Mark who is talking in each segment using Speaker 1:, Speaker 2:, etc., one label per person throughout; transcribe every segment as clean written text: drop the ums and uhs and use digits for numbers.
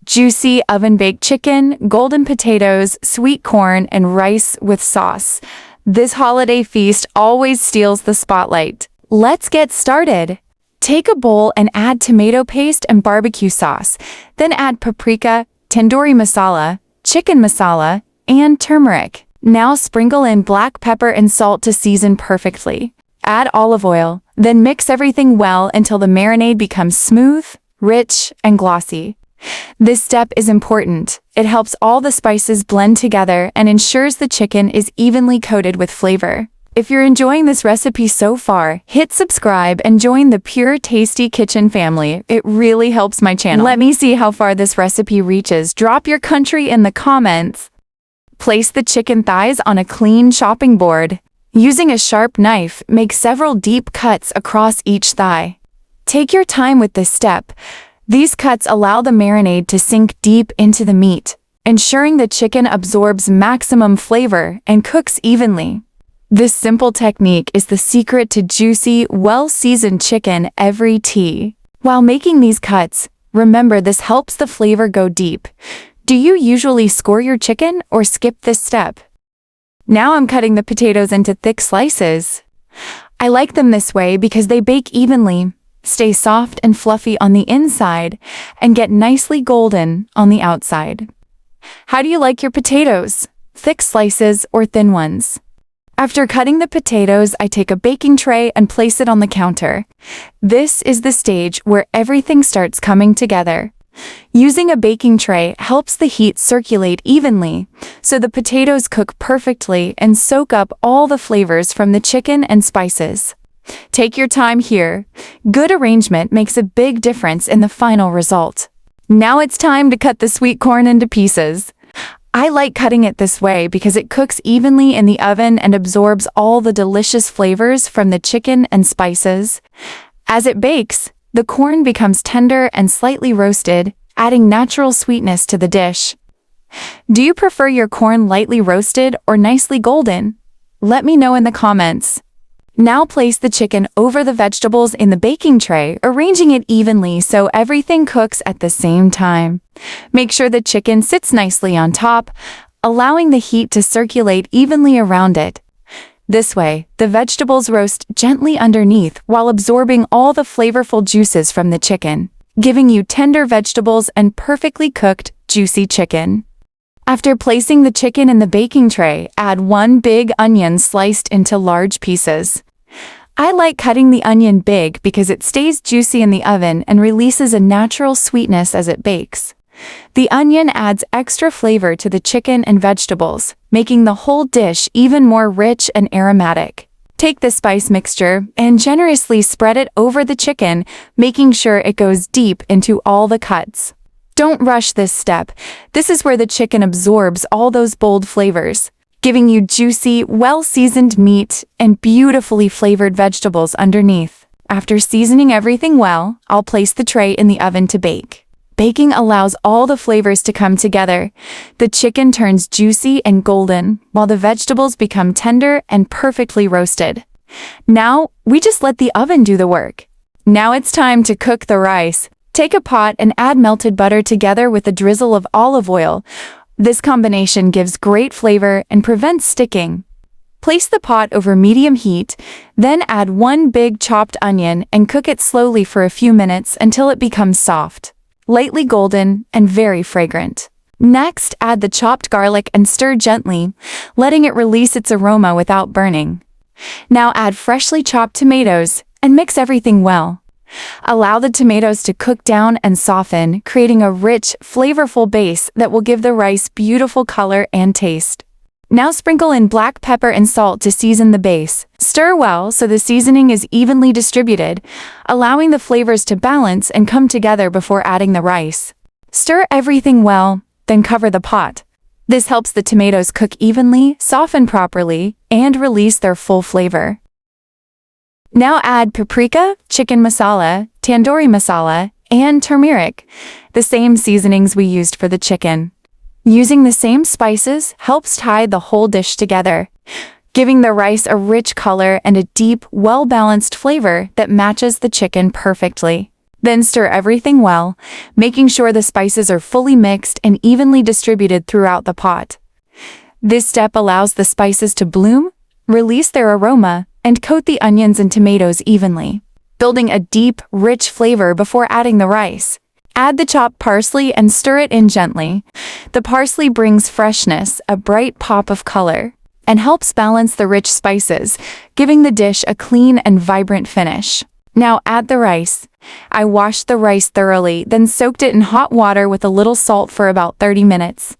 Speaker 1: juicy oven-baked chicken, golden potatoes, sweet corn, and rice with sauce. This holiday feast always steals the spotlight. Let's get started. Take a bowl and add tomato paste and barbecue sauce. Then add paprika, tandoori masala, chicken masala, and turmeric. Now sprinkle in black pepper and salt to season perfectly. Add olive oil, then mix everything well until the marinade becomes smooth, rich, and glossy. This step is important. It helps all the spices blend together and ensures the chicken is evenly coated with flavor. If you're enjoying this recipe so far, hit subscribe and join the Pure Tasty Kitchen family. It really helps my channel. Let me see how far this recipe reaches. Drop your country in the comments. Place the chicken thighs on a clean chopping board. Using a sharp knife, make several deep cuts across each thigh. Take your time with this step. These cuts allow the marinade to sink deep into the meat, ensuring the chicken absorbs maximum flavor and cooks evenly. This simple technique is the secret to juicy, well-seasoned chicken every tea. While making these cuts, remember this helps the flavor go deep. Do you usually score your chicken or skip this step? Now I'm cutting the potatoes into thick slices. I like them this way because they bake evenly, stay soft and fluffy on the inside, and get nicely golden on the outside. How do you like your potatoes? Thick slices or thin ones? After cutting the potatoes, I take a baking tray and place it on the counter. This is the stage where everything starts coming together. Using a baking tray helps the heat circulate evenly, so the potatoes cook perfectly and soak up all the flavors from the chicken and spices. Take your time here. Good arrangement makes a big difference in the final result. Now it's time to cut the sweet corn into pieces. I like cutting it this way because it cooks evenly in the oven and absorbs all the delicious flavors from the chicken and spices. As it bakes, the corn becomes tender and slightly roasted, adding natural sweetness to the dish. Do you prefer your corn lightly roasted or nicely golden? Let me know in the comments. Now place the chicken over the vegetables in the baking tray, arranging it evenly so everything cooks at the same time. Make sure the chicken sits nicely on top, allowing the heat to circulate evenly around it. This way, the vegetables roast gently underneath while absorbing all the flavorful juices from the chicken, giving you tender vegetables and perfectly cooked, juicy chicken. After placing the chicken in the baking tray, add one big onion sliced into large pieces. I like cutting the onion big because it stays juicy in the oven and releases a natural sweetness as it bakes. The onion adds extra flavor to the chicken and vegetables, making the whole dish even more rich and aromatic. Take the spice mixture and generously spread it over the chicken, making sure it goes deep into all the cuts. Don't rush this step. This is where the chicken absorbs all those bold flavors, giving you juicy, well-seasoned meat and beautifully flavored vegetables underneath. After seasoning everything well, I'll place the tray in the oven to bake. Baking allows all the flavors to come together. The chicken turns juicy and golden, while the vegetables become tender and perfectly roasted. Now, we just let the oven do the work. Now it's time to cook the rice. Take a pot and add melted butter together with a drizzle of olive oil. This combination gives great flavor and prevents sticking. Place the pot over medium heat, then add one big chopped onion and cook it slowly for a few minutes until it becomes soft, lightly golden, and very fragrant. Next, add the chopped garlic and stir gently, letting it release its aroma without burning. Now add freshly chopped tomatoes and mix everything well. Allow the tomatoes to cook down and soften, creating a rich, flavorful base that will give the rice beautiful color and taste. Now sprinkle in black pepper and salt to season the base. Stir well so the seasoning is evenly distributed, allowing the flavors to balance and come together before adding the rice. Stir everything well, then cover the pot. This helps the tomatoes cook evenly, soften properly, and release their full flavor. Now add paprika, chicken masala, tandoori masala, and turmeric, the same seasonings we used for the chicken. Using the same spices helps tie the whole dish together, giving the rice a rich color and a deep, well-balanced flavor that matches the chicken perfectly. Then stir everything well, making sure the spices are fully mixed and evenly distributed throughout the pot. This step allows the spices to bloom, release their aroma, and coat the onions and tomatoes evenly, building a deep, rich flavor before adding the rice. Add the chopped parsley and stir it in gently. The parsley brings freshness, a bright pop of color, and helps balance the rich spices, giving the dish a clean and vibrant finish. Now add the rice. I washed the rice thoroughly, then soaked it in hot water with a little salt for about 30 minutes.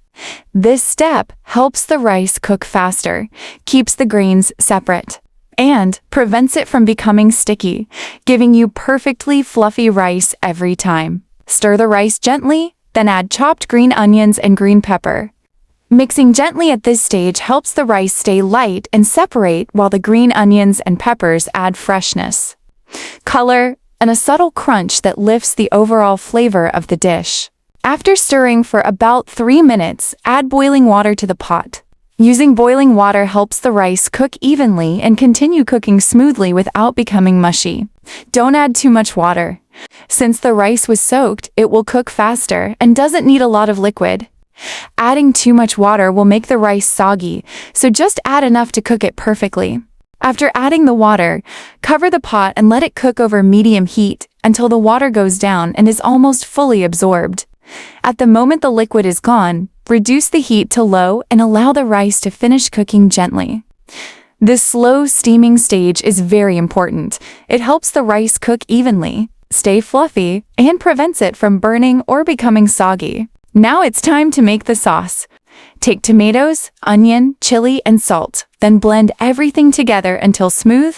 Speaker 1: This step helps the rice cook faster, keeps the grains separate, and prevents it from becoming sticky, giving you perfectly fluffy rice every time. Stir the rice gently, then add chopped green onions and green pepper. Mixing gently at this stage helps the rice stay light and separate while the green onions and peppers add freshness, color, and a subtle crunch that lifts the overall flavor of the dish. After stirring for about 3 minutes, add boiling water to the pot. Using boiling water helps the rice cook evenly and continue cooking smoothly without becoming mushy. Don't add too much water. Since the rice was soaked, it will cook faster and doesn't need a lot of liquid. Adding too much water will make the rice soggy, so just add enough to cook it perfectly. After adding the water, cover the pot and let it cook over medium heat until the water goes down and is almost fully absorbed. At the moment the liquid is gone, reduce the heat to low and allow the rice to finish cooking gently. This slow steaming stage is very important. It helps the rice cook evenly, stay fluffy, and prevents it from burning or becoming soggy. Now it's time to make the sauce. Take tomatoes, onion, chili, and salt, then blend everything together until smooth.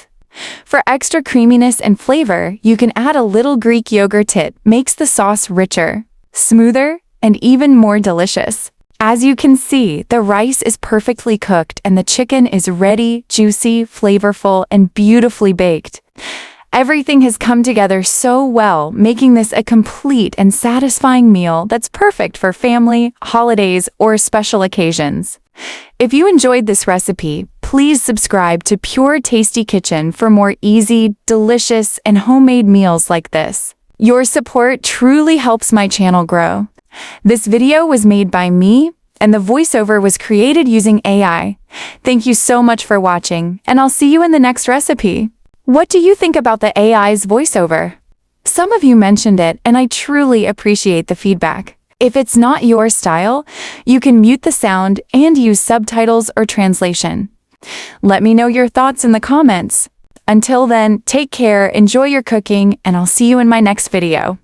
Speaker 1: For extra creaminess and flavor, you can add a little Greek yogurt. It makes the sauce richer, smoother, and even more delicious. As you can see, the rice is perfectly cooked and the chicken is ready, juicy, flavorful, and beautifully baked. Everything has come together so well, making this a complete and satisfying meal that's perfect for family, holidays, or special occasions. If you enjoyed this recipe, please subscribe to Pure Tasty Kitchen for more easy, delicious, and homemade meals like this. Your support truly helps my channel grow. This video was made by me, and the voiceover was created using AI. Thank you so much for watching, and I'll see you in the next recipe. What do you think about the AI's voiceover? Some of you mentioned it, and I truly appreciate the feedback. If it's not your style, you can mute the sound and use subtitles or translation. Let me know your thoughts in the comments. Until then, take care, enjoy your cooking, and I'll see you in my next video.